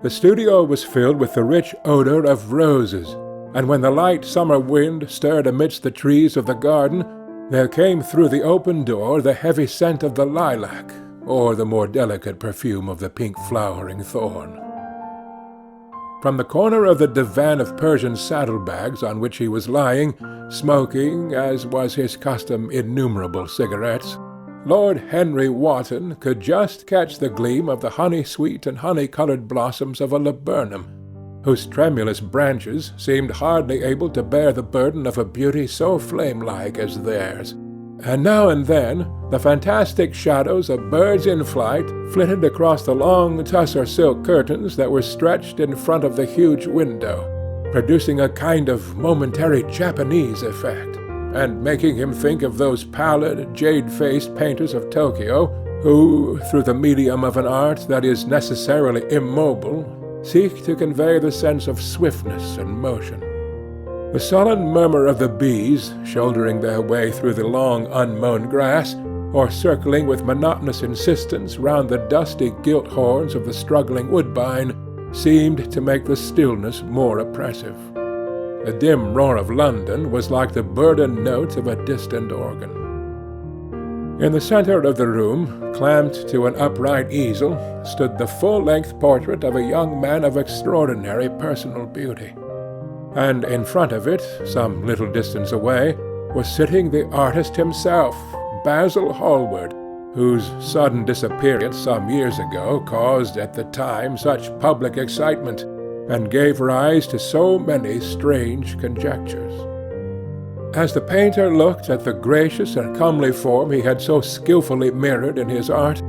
The studio was filled with the rich odor of roses, and when the light summer wind stirred amidst the trees of the garden, there came through the open door the heavy scent of the lilac, or the more delicate perfume of the pink flowering thorn. From the corner of the divan of Persian saddlebags on which he was lying, smoking, as was his custom, innumerable cigarettes, Lord Henry Wotton could just catch the gleam of the honey-sweet and honey-coloured blossoms of a laburnum, whose tremulous branches seemed hardly able to bear the burden of a beauty so flame-like as theirs. And now and then the fantastic shadows of birds in flight flitted across the long tussar silk curtains that were stretched in front of the huge window, producing a kind of momentary Japanese effect, and making him think of those pallid, jade-faced painters of Tokyo who, through the medium of an art that is necessarily immobile, seek to convey the sense of swiftness and motion. The sullen murmur of the bees, shouldering their way through the long unmown grass, or circling with monotonous insistence round the dusty gilt horns of the struggling woodbine, seemed to make the stillness more oppressive. The dim roar of London was like the burdened notes of a distant organ. In the centre of the room, clamped to an upright easel, stood the full-length portrait of a young man of extraordinary personal beauty, and in front of it, some little distance away, was sitting the artist himself, Basil Hallward, whose sudden disappearance some years ago caused at the time such public excitement, and gave rise to so many strange conjectures. As the painter looked at the gracious and comely form he had so skilfully mirrored in his art,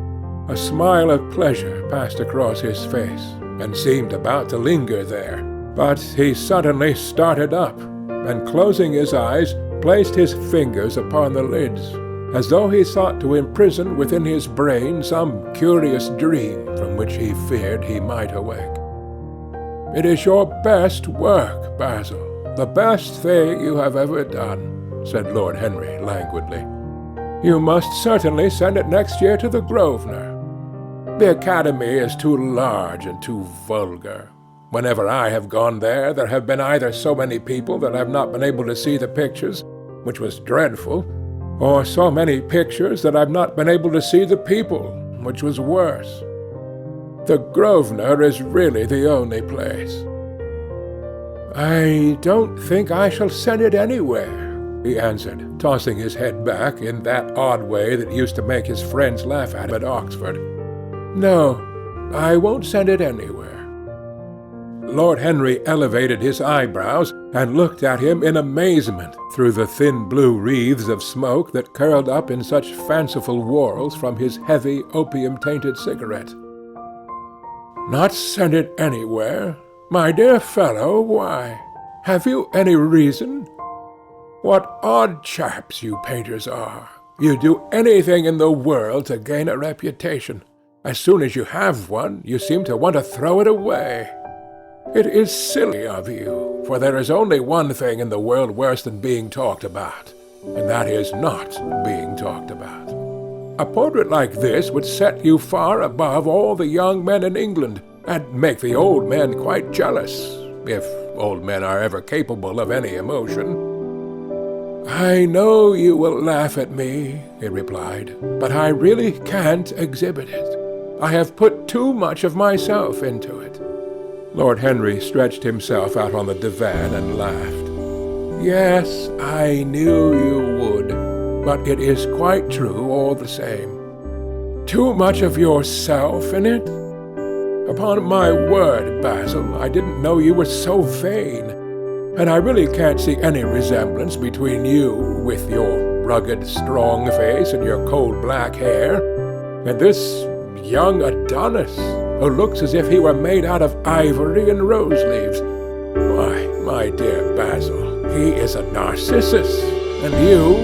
a smile of pleasure passed across his face, and seemed about to linger there. But he suddenly started up, and closing his eyes, placed his fingers upon the lids, as though he sought to imprison within his brain some curious dream from which he feared he might awake. "It is your best work, Basil, the best thing you have ever done," said Lord Henry languidly. "You must certainly send it next year to the Grosvenor. The Academy is too large and too vulgar. Whenever I have gone there, there have been either so many people that I have not been able to see the pictures, which was dreadful, or so many pictures that I have not been able to see the people, which was worse. The Grosvenor is really the only place." "I don't think I shall send it anywhere," he answered, tossing his head back in that odd way that used to make his friends laugh at him at Oxford. "No, I won't send it anywhere." Lord Henry elevated his eyebrows and looked at him in amazement through the thin blue wreaths of smoke that curled up in such fanciful whorls from his heavy, opium-tainted cigarette. "Not send it anywhere? My dear fellow, why? Have you any reason? What odd chaps you painters are! You do anything in the world to gain a reputation. As soon as you have one, you seem to want to throw it away. It is silly of you, for there is only one thing in the world worse than being talked about, and that is not being talked about. A portrait like this would set you far above all the young men in England, and make the old men quite jealous, if old men are ever capable of any emotion." "I know you will laugh at me," he replied, "but I really can't exhibit it. I have put too much of myself into it." Lord Henry stretched himself out on the divan and laughed. "Yes, I knew you would, but it is quite true all the same. Too much of yourself in it? Upon my word, Basil, I didn't know you were so vain, and I really can't see any resemblance between you, with your rugged, strong face and your coal black hair, and this young Adonis, who looks as if he were made out of ivory and rose-leaves. Why, my dear Basil, he is a Narcissus, and you,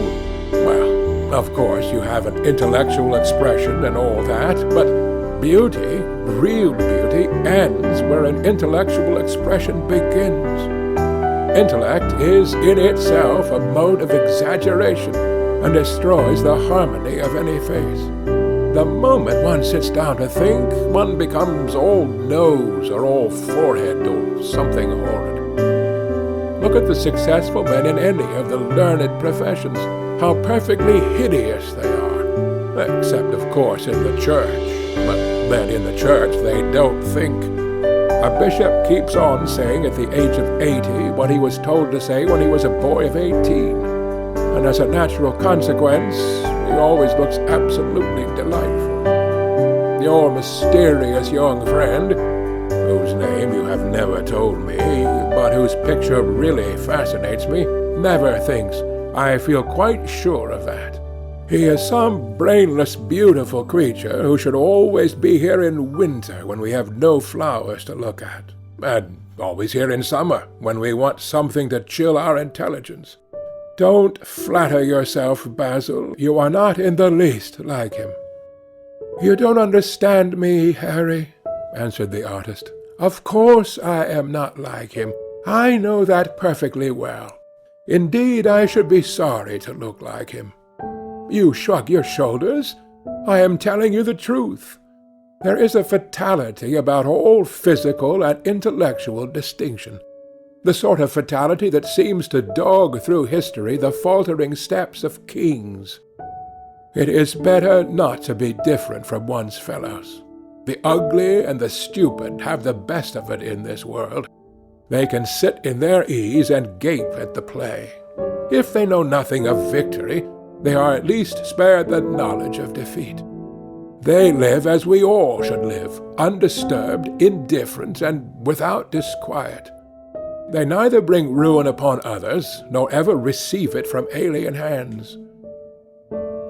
well, of course you have an intellectual expression and all that, but beauty, real beauty, ends where an intellectual expression begins. Intellect is in itself a mode of exaggeration, and destroys the harmony of any face. the moment one sits down to think, one becomes all nose or all forehead or something horrid. Look at the successful men in any of the learned professions, how perfectly hideous they are, except, of course, in the church. But then in the church they don't think. A bishop keeps on saying at the age of 80 what he was told to say when he was a boy of 18. And as a natural consequence, he always looks absolutely delightful. Your mysterious young friend, whose name you have never told me, but whose picture really fascinates me, never thinks. I feel quite sure of that. He is some brainless, beautiful creature who should always be here in winter when we have no flowers to look at, and always here in summer when we want something to chill our intelligence. Don't flatter yourself, Basil. You are not in the least like him. You don't understand me, Harry, answered the artist. Of course I am not like him. I know that perfectly well. Indeed, I should be sorry to look like him. You shrug your shoulders. I am telling you the truth. There is a fatality about all physical and intellectual distinction, the sort of fatality that seems to dog through history the faltering steps of kings. It is better not to be different from one's fellows. The ugly and the stupid have the best of it in this world. They can sit in their ease and gape at the play. If they know nothing of victory, they are at least spared the knowledge of defeat. They live as we all should live, undisturbed, indifferent, and without disquiet. They neither bring ruin upon others, nor ever receive it from alien hands.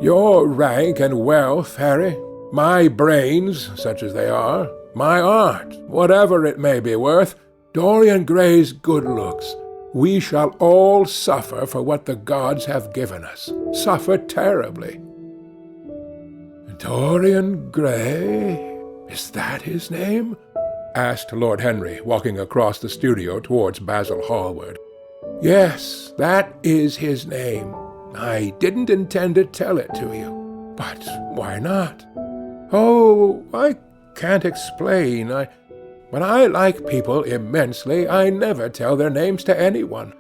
Your rank and wealth, Harry, my brains, such as they are, my art, whatever it may be worth, Dorian Gray's good looks, we shall all suffer for what the gods have given us, suffer terribly. Dorian Gray? Is that his name? Asked Lord Henry, walking across the studio towards Basil Hallward. Yes, that is his name. I didn't intend to tell it to you. But why not? Oh, I can't explain. When I like people immensely, I never tell their names to anyone.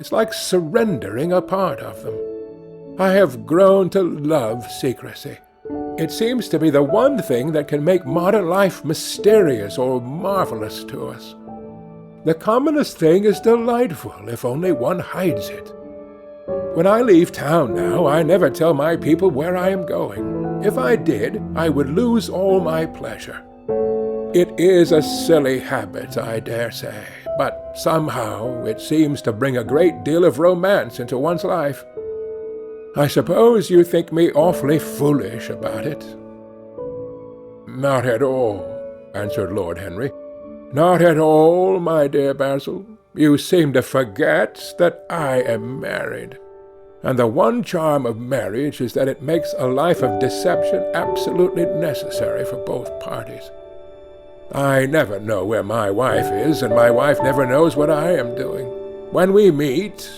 It's like surrendering a part of them. I have grown to love secrecy. It seems to be the one thing that can make modern life mysterious or marvelous to us. The commonest thing is delightful if only one hides it. When I leave town now, I never tell my people where I am going. If I did, I would lose all my pleasure. It is a silly habit, I dare say, but somehow it seems to bring a great deal of romance into one's life. I suppose you think me awfully foolish about it. Not at all, answered Lord Henry. Not at all, my dear Basil. You seem to forget that I am married. And the one charm of marriage is that it makes a life of deception absolutely necessary for both parties. I never know where my wife is, and my wife never knows what I am doing. When we meet,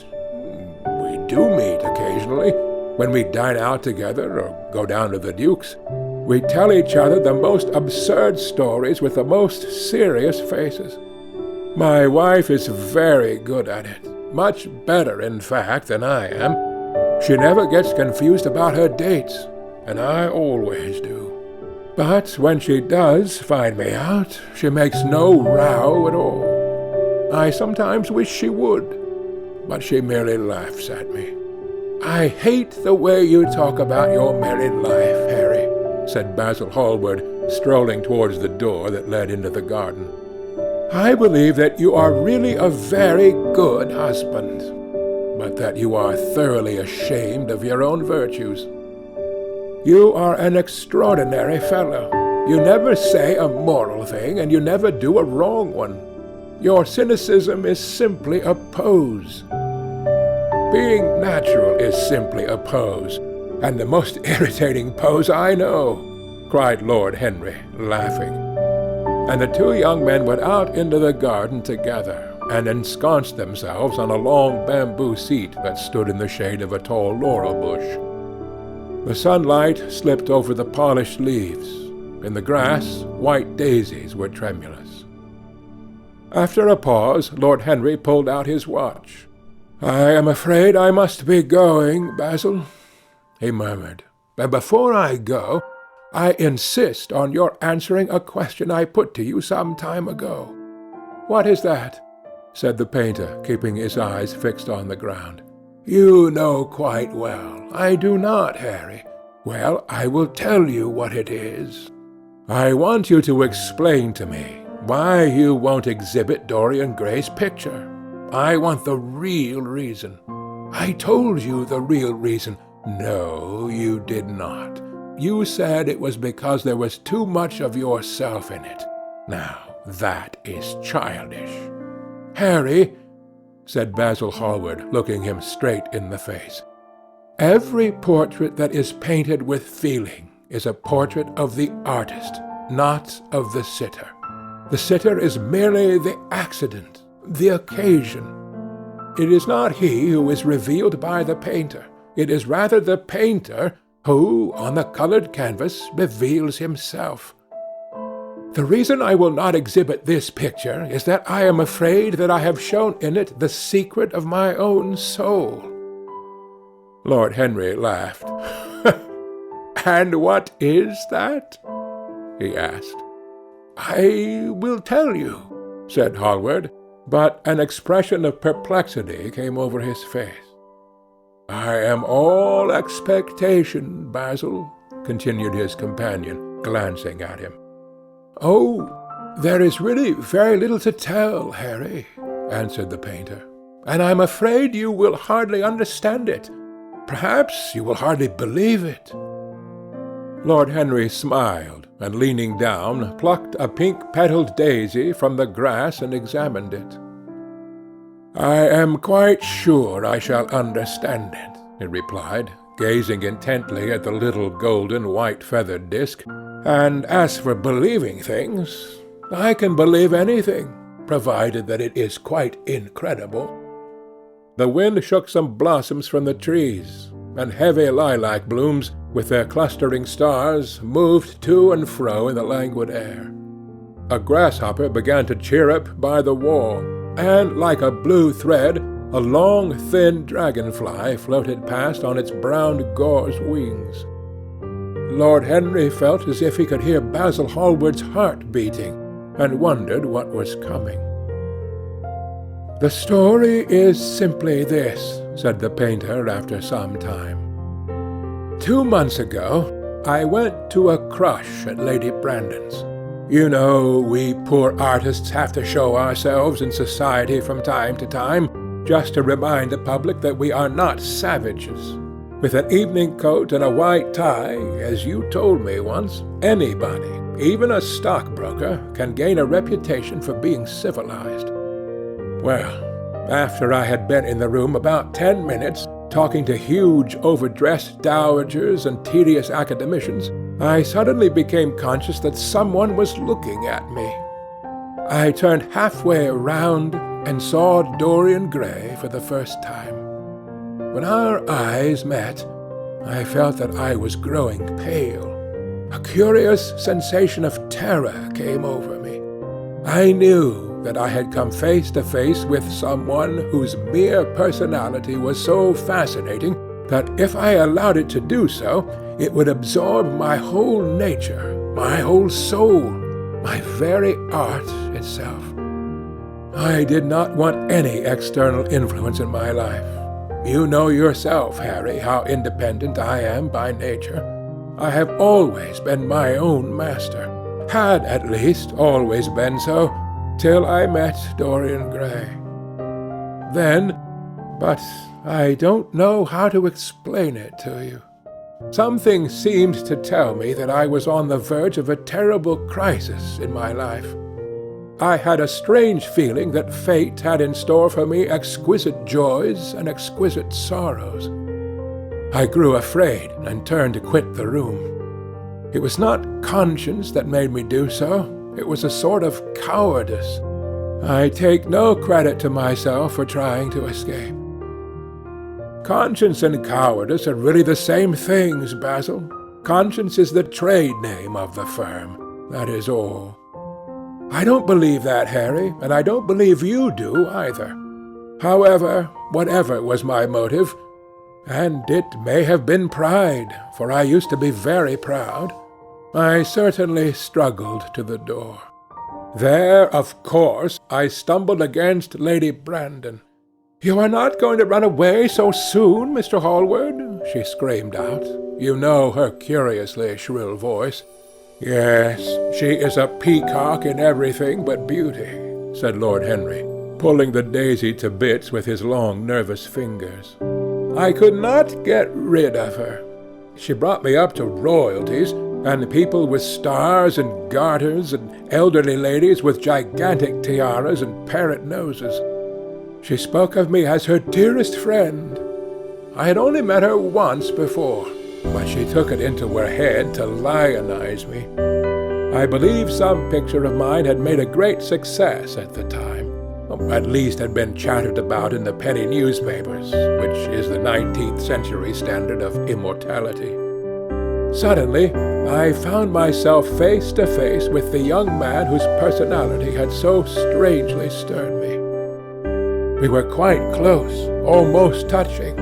we do meet occasionally, when we dine out together or go down to the Duke's, we tell each other the most absurd stories with the most serious faces. My wife is very good at it, much better, in fact, than I am. She never gets confused about her dates, and I always do. But when she does find me out, she makes no row at all. I sometimes wish she would, but she merely laughs at me. I hate the way you talk about your married life, Harry, said Basil Hallward, strolling towards the door that led into the garden. I believe that you are really a very good husband, but that you are thoroughly ashamed of your own virtues. You are an extraordinary fellow. You never say a moral thing, and you never do a wrong one. Your cynicism is simply a pose. Being natural is simply a pose, and the most irritating pose I know, cried Lord Henry, laughing. And the two young men went out into the garden together, and ensconced themselves on a long bamboo seat that stood in the shade of a tall laurel bush. The sunlight slipped over the polished leaves. In the grass, white daisies were tremulous. After a pause, Lord Henry pulled out his watch. "I am afraid I must be going, Basil," he murmured. "And before I go, I insist on your answering a question I put to you some time ago." "What is that?" said the painter, keeping his eyes fixed on the ground. "You know quite well. I do not, Harry. Well, I will tell you what it is. I want you to explain to me why you won't exhibit Dorian Gray's picture. I want the real reason." "I told you the real reason." "No, you did not. You said it was because there was too much of yourself in it. Now, that is childish." "Harry," said Basil Hallward, looking him straight in the face, "every portrait that is painted with feeling is a portrait of the artist, not of the sitter. The sitter is merely the accident, the occasion. It is not he who is revealed by the painter. It is rather the painter who, on the coloured canvas, reveals himself. The reason I will not exhibit this picture is that I am afraid that I have shown in it the secret of my own soul." Lord Henry laughed. "And what is that?" he asked. "I will tell you," said Hallward, but an expression of perplexity came over his face. "I am all expectation, Basil," continued his companion, glancing at him. "Oh, there is really very little to tell, Harry," answered the painter, "and I'm afraid you will hardly understand it. Perhaps you will hardly believe it." Lord Henry smiled, and leaning down, plucked a pink-petalled daisy from the grass and examined it. "I am quite sure I shall understand it," he replied, gazing intently at the little golden white-feathered disk. "And as for believing things, I can believe anything, provided that it is quite incredible." The wind shook some blossoms from the trees, and heavy lilac blooms, with their clustering stars, moved to and fro in the languid air. A grasshopper began to chirrup by the wall, and, like a blue thread, a long, thin dragonfly floated past on its brown gauze wings. Lord Henry felt as if he could hear Basil Hallward's heart beating, and wondered what was coming. "The story is simply this," said the painter after some time. 2 months ago, I went to a crush at Lady Brandon's. You know, we poor artists have to show ourselves in society from time to time, just to remind the public that we are not savages. With an evening coat and a white tie, as you told me once, anybody, even a stockbroker, can gain a reputation for being civilized. Well, after I had been in the room about 10 minutes, talking to huge overdressed dowagers and tedious academicians, I suddenly became conscious that someone was looking at me. I turned halfway around and saw Dorian Gray for the first time. When our eyes met, I felt that I was growing pale. A curious sensation of terror came over me. I knew that I had come face to face with someone whose mere personality was so fascinating that if I allowed it to do so, it would absorb my whole nature, my whole soul, my very art itself. I did not want any external influence in my life. You know yourself, Harry, how independent I am by nature. I have always been my own master, had at least always been so, till I met Dorian Gray. Then, but I don't know how to explain it to you. Something seemed to tell me that I was on the verge of a terrible crisis in my life. I had a strange feeling that fate had in store for me exquisite joys and exquisite sorrows. I grew afraid and turned to quit the room. It was not conscience that made me do so. It was a sort of cowardice. I take no credit to myself for trying to escape. Conscience and cowardice are really the same things, Basil. Conscience is the trade name of the firm. That is all. I don't believe that, Harry, and I don't believe you do either. However, whatever was my motive, and it may have been pride, for I used to be very proud, I certainly struggled to the door. There, of course, I stumbled against Lady Brandon. "You are not going to run away so soon, Mr. Hallward?" she screamed out. You know her curiously shrill voice. "Yes, she is a peacock in everything but beauty," said Lord Henry, pulling the daisy to bits with his long, nervous fingers. "I could not get rid of her. She brought me up to royalties, and people with stars and garters, and elderly ladies with gigantic tiaras and parrot noses. She spoke of me as her dearest friend. I had only met her once before, but she took it into her head to lionize me. I believe some picture of mine had made a great success at the time, or at least had been chattered about in the penny newspapers, which is the 19th century standard of immortality. Suddenly, I found myself face to face with the young man whose personality had so strangely stirred me. We were quite close, almost touching.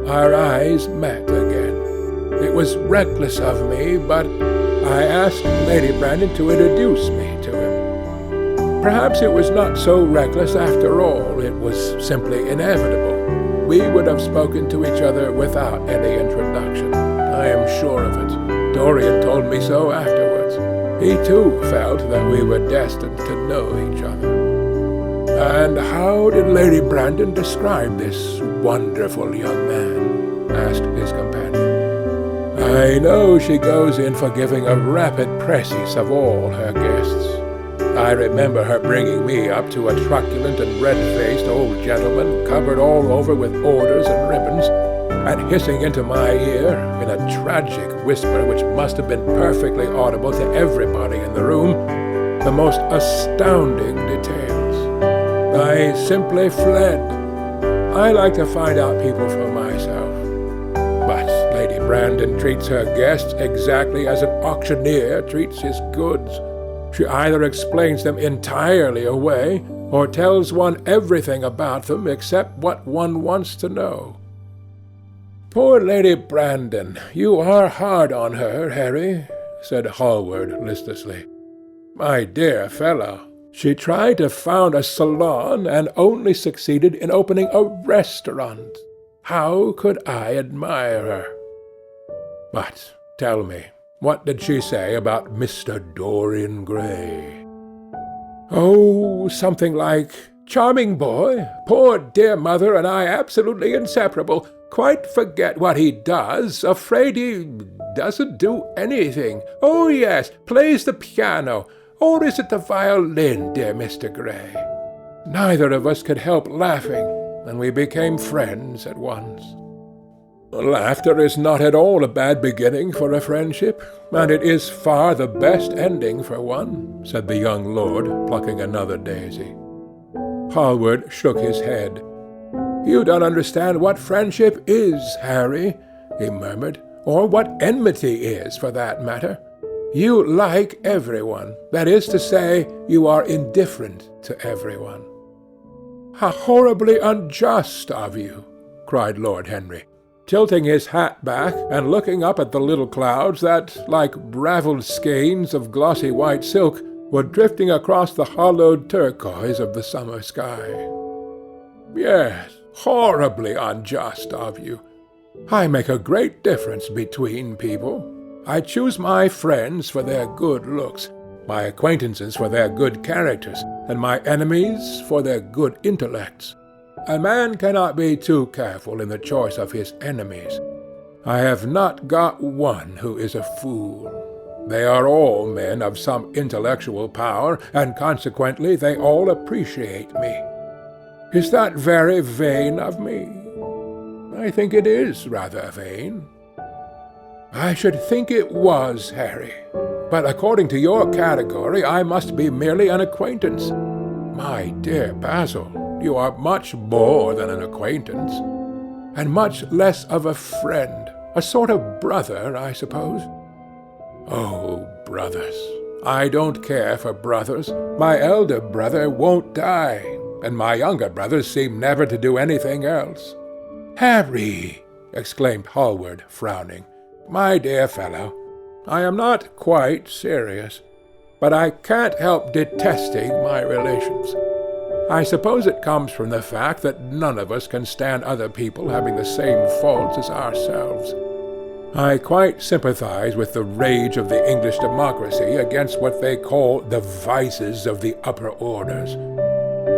Our eyes met again. It was reckless of me, but I asked Lady Brandon to introduce me to him. Perhaps it was not so reckless after all. It was simply inevitable. We would have spoken to each other without any introduction. I am sure of it. Dorian told me so afterwards. He too felt that we were destined to know each other. "And how did Lady Brandon describe this wonderful young man?" asked his companion. "I know she goes in for giving a rapid précis of all her guests. I remember her bringing me up to a truculent and red-faced old gentleman covered all over with orders and ribbons, and hissing into my ear, in a tragic whisper which must have been perfectly audible to everybody in the room, the most astounding details. I simply fled. I like to find out people for myself. But Lady Brandon treats her guests exactly as an auctioneer treats his goods. She either explains them entirely away, or tells one everything about them except what one wants to know." "Poor Lady Brandon, you are hard on her, Harry," said Hallward listlessly. "My dear fellow, she tried to found a salon and only succeeded in opening a restaurant. How could I admire her? But tell me, what did she say about Mr. Dorian Gray?" "Oh, something like, 'Charming boy, poor dear mother and I absolutely inseparable. Quite forget what he does, afraid he doesn't do anything. Oh yes, plays the piano. Or is it the violin, dear Mr. Gray?' Neither of us could help laughing, and we became friends at once." "Laughter is not at all a bad beginning for a friendship, and it is far the best ending for one," said the young lord, plucking another daisy. Hallward shook his head. "You don't understand what friendship is, Harry," he murmured, "or what enmity is, for that matter. You like everyone. That is to say, you are indifferent to everyone." "How horribly unjust of you!" cried Lord Henry, tilting his hat back and looking up at the little clouds that, like ravelled skeins of glossy white silk, were drifting across the hollowed turquoise of the summer sky. "Yes, horribly unjust of you. I make a great difference between people. I choose my friends for their good looks, my acquaintances for their good characters, and my enemies for their good intellects. A man cannot be too careful in the choice of his enemies. I have not got one who is a fool. They are all men of some intellectual power, and consequently they all appreciate me. Is that very vain of me? I think it is rather vain." "I should think it was, Harry. But according to your category I must be merely an acquaintance. My dear Basil, you are much more than an acquaintance." and much less of a friend. A sort of brother, I suppose." "Oh, brothers. I don't care for brothers. My elder brother won't die, and my younger brothers seem never to do anything else." "Harry!" exclaimed Hallward, frowning. "My dear fellow, I am not quite serious, but I can't help detesting my relations. I suppose it comes from the fact that none of us can stand other people having the same faults as ourselves. I quite sympathize with the rage of the English democracy against what they call the vices of the upper orders.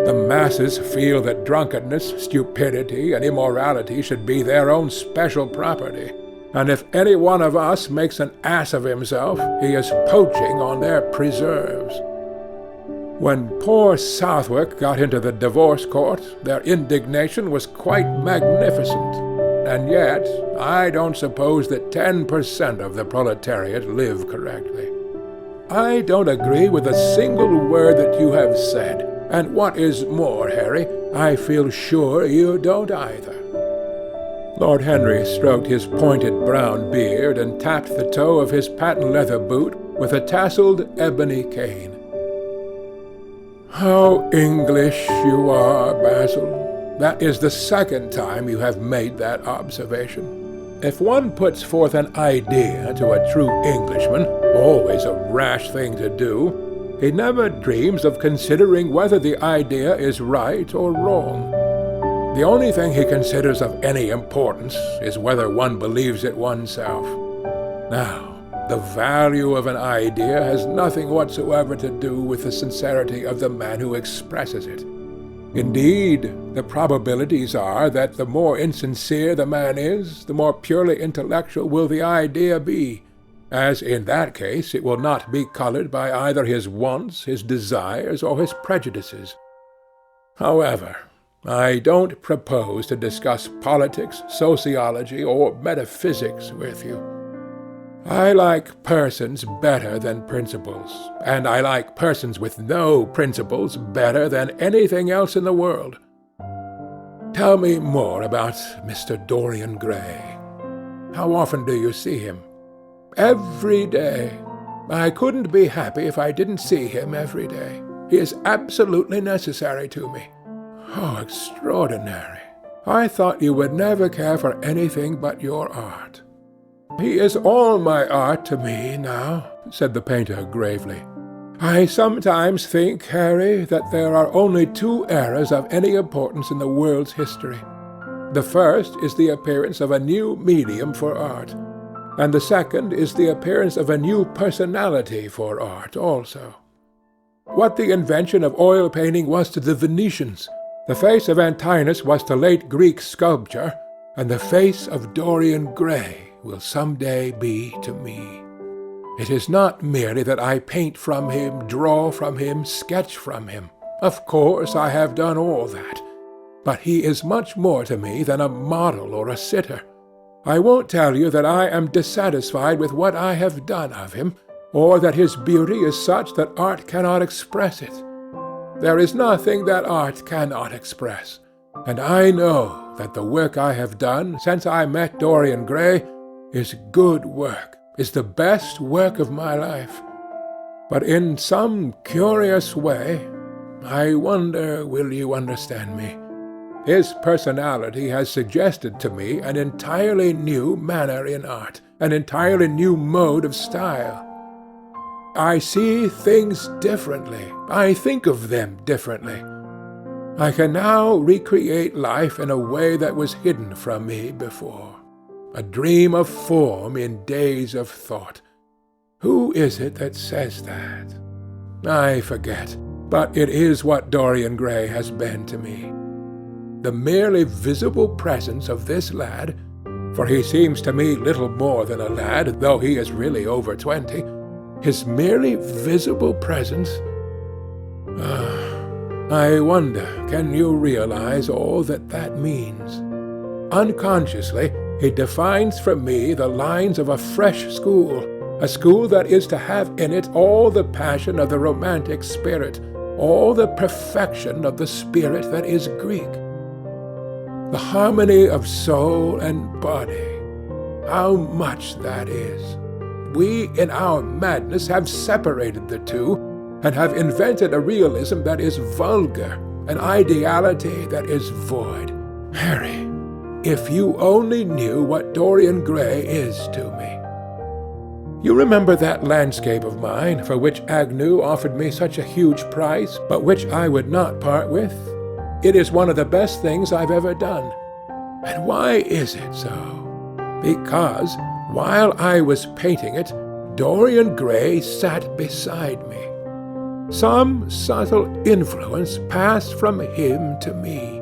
The masses feel that drunkenness, stupidity, and immorality should be their own special property, and if any one of us makes an ass of himself, he is poaching on their preserves. When poor Southwark got into the divorce court, their indignation was quite magnificent, and yet I don't suppose that 10% of the proletariat live correctly. I don't agree with a single word that you have said, and what is more, Harry, I feel sure you don't either." Lord Henry stroked his pointed brown beard and tapped the toe of his patent leather boot with a tasselled ebony cane. "How English you are, Basil! That is the second time you have made that observation. If one puts forth an idea to a true Englishman, always a rash thing to do, he never dreams of considering whether the idea is right or wrong. The only thing he considers of any importance is whether one believes it oneself. Now, the value of an idea has nothing whatsoever to do with the sincerity of the man who expresses it. Indeed, the probabilities are that the more insincere the man is, the more purely intellectual will the idea be, as in that case it will not be coloured by either his wants, his desires, or his prejudices. However, I don't propose to discuss politics, sociology, or metaphysics with you. I like persons better than principles, and I like persons with no principles better than anything else in the world. Tell me more about Mr. Dorian Gray. How often do you see him?" "Every day. I couldn't be happy if I didn't see him every day. He is absolutely necessary to me." "How extraordinary! I thought you would never care for anything but your art." "He is all my art to me now," said the painter gravely. "I sometimes think, Harry, that there are only two eras of any importance in the world's history. The first is the appearance of a new medium for art, and the second is the appearance of a new personality for art also. What the invention of oil painting was to the Venetians, the face of Antinous was to late Greek sculpture, and the face of Dorian Gray will some day be to me. It is not merely that I paint from him, draw from him, sketch from him. Of course I have done all that, but he is much more to me than a model or a sitter. I won't tell you that I am dissatisfied with what I have done of him, or that his beauty is such that art cannot express it. There is nothing that art cannot express, and I know that the work I have done since I met Dorian Gray is good work, is the best work of my life. But in some curious way, I wonder will you understand me, his personality has suggested to me an entirely new manner in art, an entirely new mode of style. I see things differently. I think of them differently. I can now recreate life in a way that was hidden from me before. A dream of form in days of thought. Who is it that says that? I forget, but it is what Dorian Gray has been to me. The merely visible presence of this lad, for he seems to me little more than a lad, though he is really over 20, his merely visible presence. I wonder, can you realize all that that means? Unconsciously, he defines for me the lines of a fresh school, a school that is to have in it all the passion of the romantic spirit, all the perfection of the spirit that is Greek. The harmony of soul and body. How much that is! We, in our madness, have separated the two, and have invented a realism that is vulgar, an ideality that is void. Harry, if you only knew what Dorian Gray is to me. You remember that landscape of mine, for which Agnew offered me such a huge price, but which I would not part with? It is one of the best things I've ever done. And why is it so? Because, while I was painting it, Dorian Gray sat beside me. Some subtle influence passed from him to me,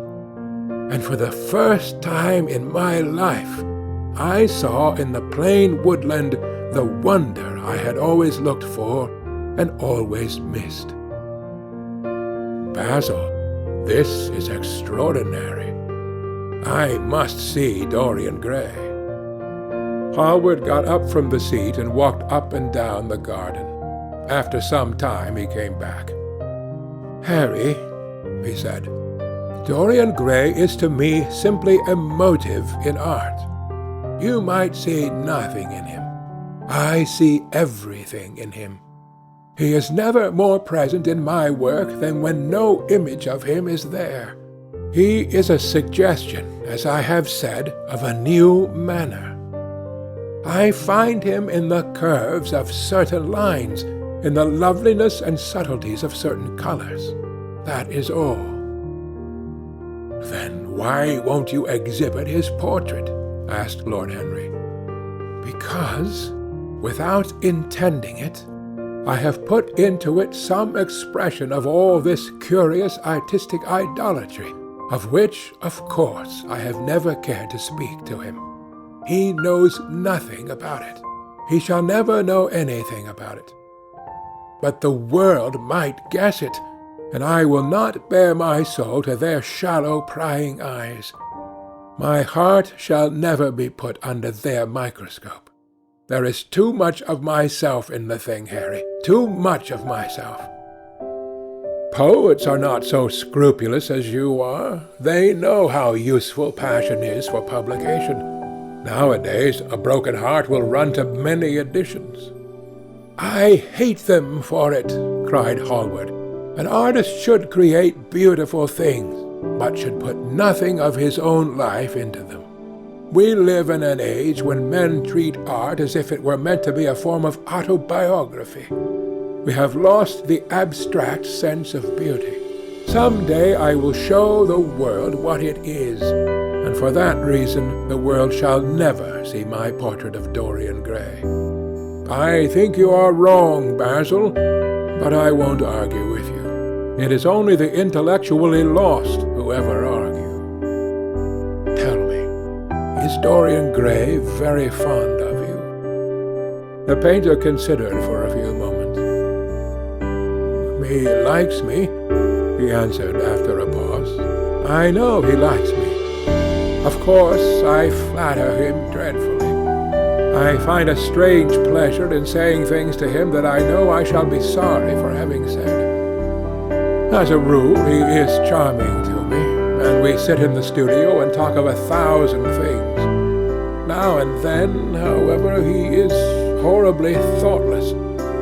and for the first time in my life I saw in the plain woodland the wonder I had always looked for and always missed. Basil, this is extraordinary. I must see Dorian Gray. Hallward got up from the seat and walked up and down the garden. After some time he came back. Harry, he said, Dorian Gray is to me simply a motive in art. You might see nothing in him. I see everything in him. He is never more present in my work than when no image of him is there. He is a suggestion, as I have said, of a new manner. I find him in the curves of certain lines, in the loveliness and subtleties of certain colors. That is all. Then why won't you exhibit his portrait? Asked Lord Henry. Because, without intending it, I have put into it some expression of all this curious artistic idolatry, of which, of course, I have never cared to speak to him. He knows nothing about it. He shall never know anything about it. But the world might guess it, and I will not bare my soul to their shallow prying eyes. My heart shall never be put under their microscope. There is too much of myself in the thing, Harry, too much of myself. Poets are not so scrupulous as you are. They know how useful passion is for publication. Nowadays, a broken heart will run to many editions. I hate them for it, cried Hallward. An artist should create beautiful things, but should put nothing of his own life into them. We live in an age when men treat art as if it were meant to be a form of autobiography. We have lost the abstract sense of beauty. Some day I will show the world what it is, and for that reason the world shall never see my portrait of Dorian Gray. I think you are wrong, Basil, but I won't argue with you. It is only the intellectually lost who ever argue. Tell me, is Dorian Gray very fond of you? The painter considered for a few moments. He likes me, he answered after a pause. I know he likes me. Of course, I flatter him dreadfully. I find a strange pleasure in saying things to him that I know I shall be sorry for having said. As a rule, he is charming to me, and we sit in the studio and talk of 1,000 things. Now and then, however, he is horribly thoughtless,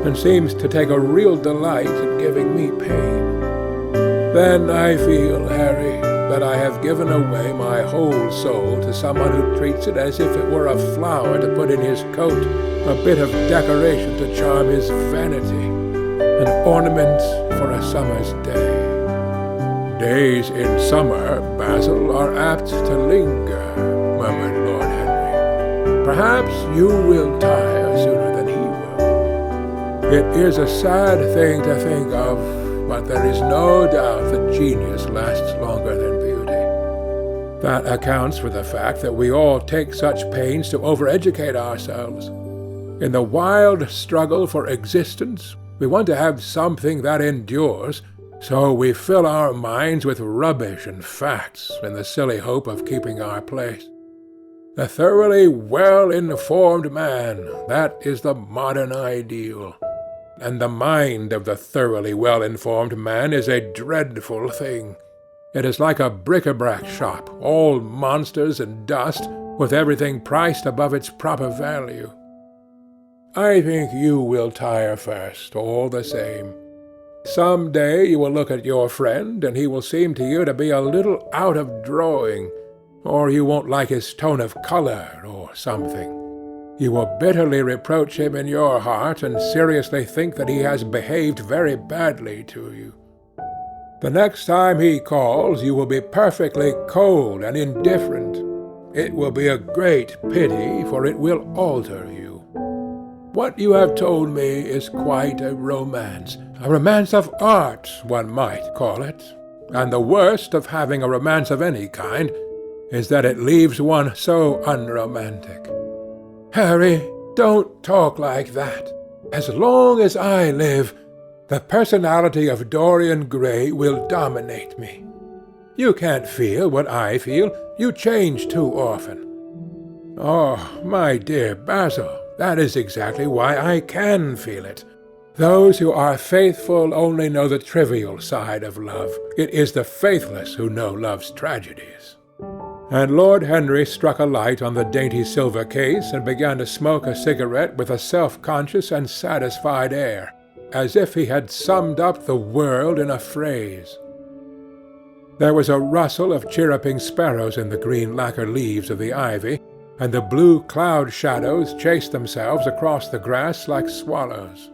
and seems to take a real delight in giving me pain. Then I feel, Harry, that I have given away my whole soul to someone who treats it as if it were a flower to put in his coat, a bit of decoration to charm his vanity, an ornament for a summer's day. Days in summer, Basil, are apt to linger, murmured Lord Henry. Perhaps you will tire sooner than he will. It is a sad thing to think of, but there is no doubt that genius lasts longer than beauty. That accounts for the fact that we all take such pains to overeducate ourselves. In the wild struggle for existence, we want to have something that endures, so we fill our minds with rubbish and facts in the silly hope of keeping our place. The thoroughly well-informed man, that is the modern ideal. And the mind of the thoroughly well-informed man is a dreadful thing. It is like a bric-a-brac shop, all monsters and dust, with everything priced above its proper value. I think you will tire first, all the same. Some day you will look at your friend, and he will seem to you to be a little out of drawing, or you won't like his tone of colour, or something. You will bitterly reproach him in your heart, and seriously think that he has behaved very badly to you. The next time he calls, you will be perfectly cold and indifferent. It will be a great pity, for it will alter you. What you have told me is quite a romance of art, one might call it. And the worst of having a romance of any kind is that it leaves one so unromantic. Harry, don't talk like that. As long as I live, the personality of Dorian Gray will dominate me. You can't feel what I feel. You change too often. Oh, my dear Basil, that is exactly why I can feel it. Those who are faithful only know the trivial side of love. It is the faithless who know love's tragedies. And Lord Henry struck a light on the dainty silver case and began to smoke a cigarette with a self-conscious and satisfied air, as if he had summed up the world in a phrase. There was a rustle of chirruping sparrows in the green lacquer leaves of the ivy, and the blue cloud shadows chased themselves across the grass like swallows.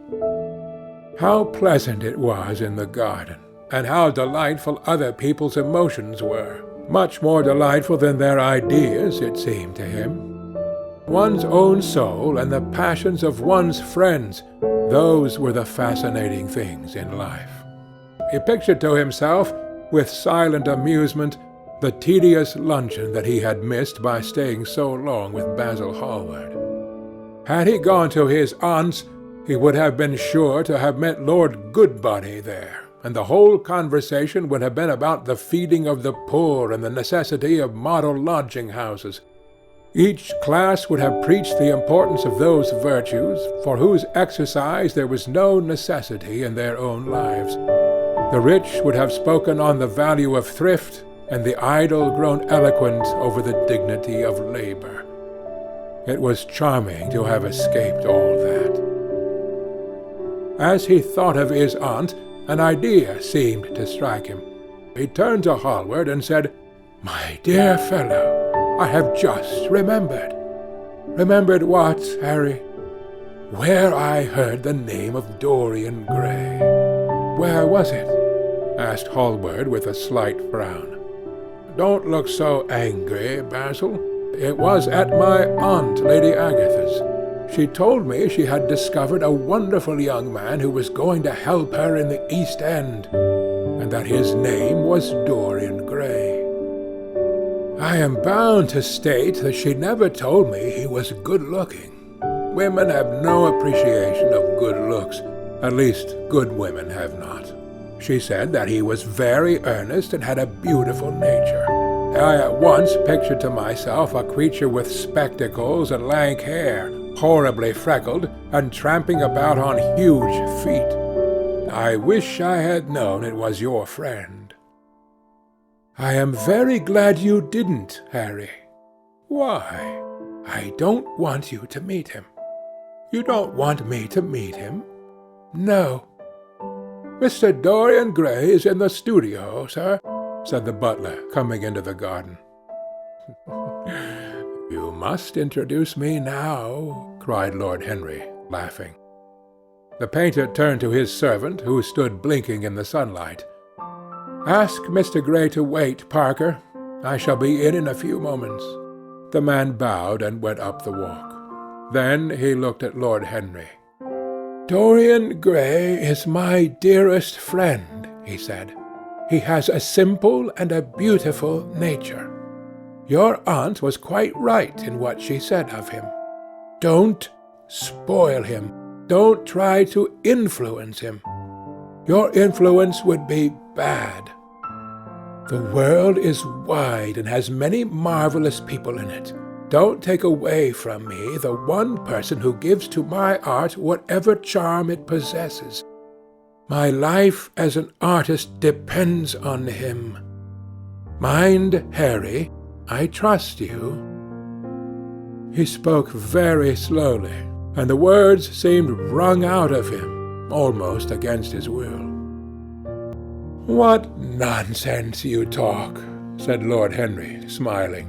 How pleasant it was in the garden, and how delightful other people's emotions were, much more delightful than their ideas, it seemed to him. One's own soul and the passions of one's friends, those were the fascinating things in life. He pictured to himself, with silent amusement, the tedious luncheon that he had missed by staying so long with Basil Hallward. Had he gone to his aunt's, he would have been sure to have met Lord Goodbody there, and the whole conversation would have been about the feeding of the poor and the necessity of model lodging-houses. Each class would have preached the importance of those virtues for whose exercise there was no necessity in their own lives. The rich would have spoken on the value of thrift, and the idle grown eloquent over the dignity of labor. It was charming to have escaped all that. As he thought of his aunt, an idea seemed to strike him. He turned to Hallward and said, "My dear fellow, I have just remembered." "Remembered what, Harry?" "Where I heard the name of Dorian Gray." "Where was it?" asked Hallward with a slight frown. "Don't look so angry, Basil. It was at my aunt, Lady Agatha's. She told me she had discovered a wonderful young man who was going to help her in the East End, and that his name was Dorian Gray. I am bound to state that she never told me he was good-looking. Women have no appreciation of good looks, at least good women have not. She said that he was very earnest and had a beautiful nature. I at once pictured to myself a creature with spectacles and lank hair, horribly freckled, and tramping about on huge feet. I wish I had known it was your friend." "I am very glad you didn't, Harry." "Why?" "I don't want you to meet him." "You don't want me to meet him?" "No." "Mr. Dorian Gray is in the studio, sir," said the butler, coming into the garden. "You must introduce me now," cried Lord Henry, laughing. The painter turned to his servant, who stood blinking in the sunlight. "Ask Mr. Gray to wait, Parker. I shall be in a few moments." The man bowed and went up the walk. Then he looked at Lord Henry. "Dorian Gray is my dearest friend," he said. "He has a simple and a beautiful nature. Your aunt was quite right in what she said of him. Don't spoil him. Don't try to influence him. Your influence would be bad. The world is wide and has many marvelous people in it. Don't take away from me the one person who gives to my art whatever charm it possesses. My life as an artist depends on him. Mind, Harry, I trust you." He spoke very slowly, and the words seemed wrung out of him, almost against his will. "What nonsense you talk," said Lord Henry, smiling,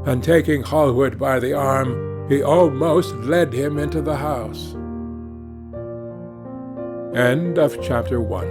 and taking Hallward by the arm, he almost led him into the house. End of chapter 1.